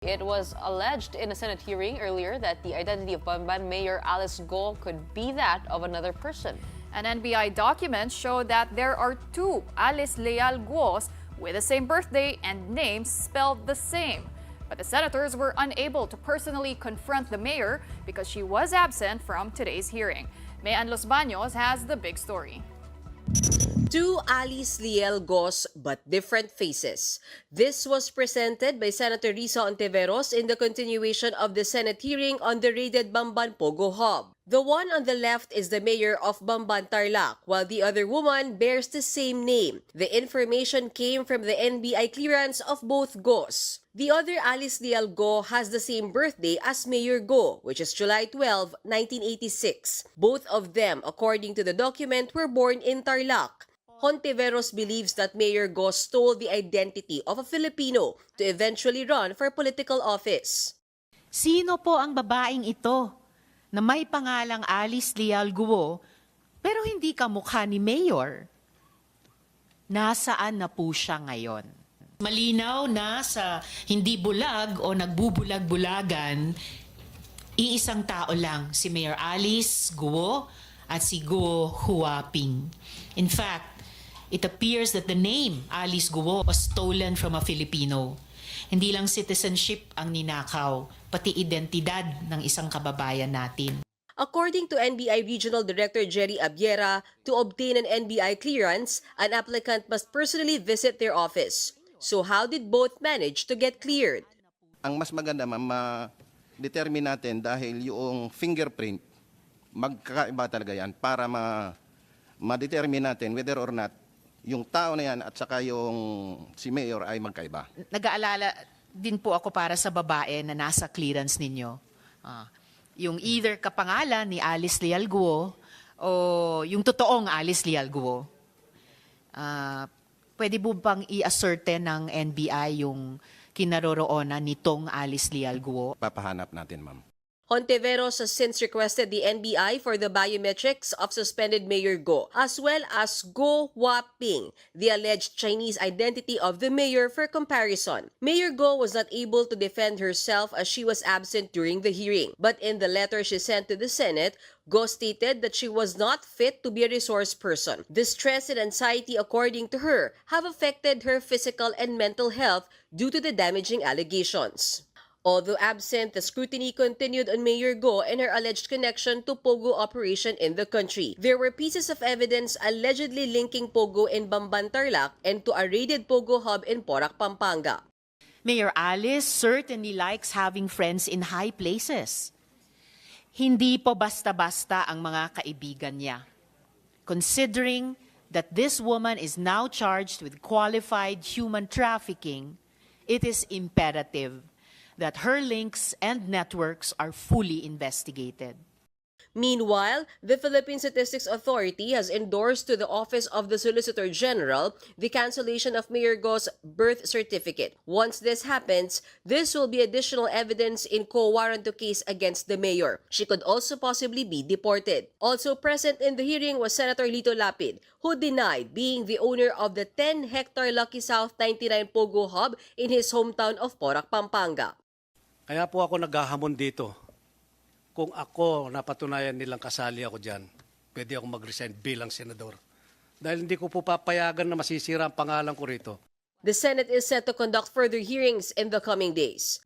It was alleged in a Senate hearing earlier that the identity of Bamban Mayor Alice Go could be that of another person. An NBI document showed that there are two Alice Leal Guos with the same birthday and names spelled the same. But the senators were unable to personally confront the mayor because she was absent from today's hearing. Mayan Los Baños has the big story. Two Alice Leal Guos but different faces. This was presented by Senator Risa Ontiveros in the continuation of the Senate hearing on the raided Bamban Pogo Hub. The one on the left is the mayor of Bamban Tarlac, while the other woman bears the same name. The information came from the NBI clearance of both Guos. The other Alice Leal Go has the same birthday as Mayor Go, which is July 12, 1986. Both of them, according to the document, were born in Tarlac. Hontiveros believes that Mayor Go stole the identity of a Filipino to eventually run for political office. Sino po ang babaeng ito na may pangalang Alice Leal Guo pero hindi kamukha ni Mayor? Nasaan na po siya ngayon? Malinaw na sa hindi bulag o nagbubulag-bulagan, iisang tao lang, si Mayor Alice Guo at si Guo Huaping. In fact, it appears that the name Alice Guo was stolen from a Filipino. Hindi lang citizenship ang ninakaw, pati identidad ng isang kababayan natin. According to NBI Regional Director Jerry Abiera, to obtain an NBI clearance, an applicant must personally visit their office. So how did both manage to get cleared? Ang mas maganda, ma'am, ma-determine natin dahil yung fingerprint, magkakaiba talaga yan para ma-determine natin whether or not yung tao na yan at saka yung si Mayor ay magkaiba. Nag-aalala din po ako para sa babae na nasa clearance ninyo. Yung either kapangalan ni Alice Leal Guo o yung totoong Alice Leal Guo. Pwede po bang i-ascertain ng NBI yung kinaroroonan nitong Alice Leal Guo? Papahanap natin, ma'am. Hontiveros has since requested the NBI for the biometrics of suspended Mayor Go, as well as Go Huaping, the alleged Chinese identity of the mayor, for comparison. Mayor Go was not able to defend herself as she was absent during the hearing. But in the letter she sent to the Senate, Go stated that she was not fit to be a resource person. The stress and anxiety, according to her, have affected her physical and mental health due to the damaging allegations. Although absent, the scrutiny continued on Mayor Go and her alleged connection to Pogo operation in the country. There were pieces of evidence allegedly linking Pogo in Bamban Tarlac and to a raided Pogo hub in Porac, Pampanga. Mayor Alice certainly likes having friends in high places. Hindi po basta-basta ang mga kaibigan niya. Considering that this woman is now charged with qualified human trafficking, it is imperative that her links and networks are fully investigated. Meanwhile, the Philippine Statistics Authority has endorsed to the Office of the Solicitor General the cancellation of Mayor Go's birth certificate. Once this happens, this will be additional evidence in quo warranto case against the mayor. She could also possibly be deported. Also present in the hearing was Senator Lito Lapid, who denied being the owner of the 10-hectare Lucky South 99 Pogo Hub in his hometown of Porac, Pampanga. Kaya po ako naghahamon dito. Kung ako napatunayan nilang kasali ako dyan, pwede ako mag-resign bilang senador. Dahil hindi ko po papayagan na masisira ang pangalan ko rito. The Senate is set to conduct further hearings in the coming days.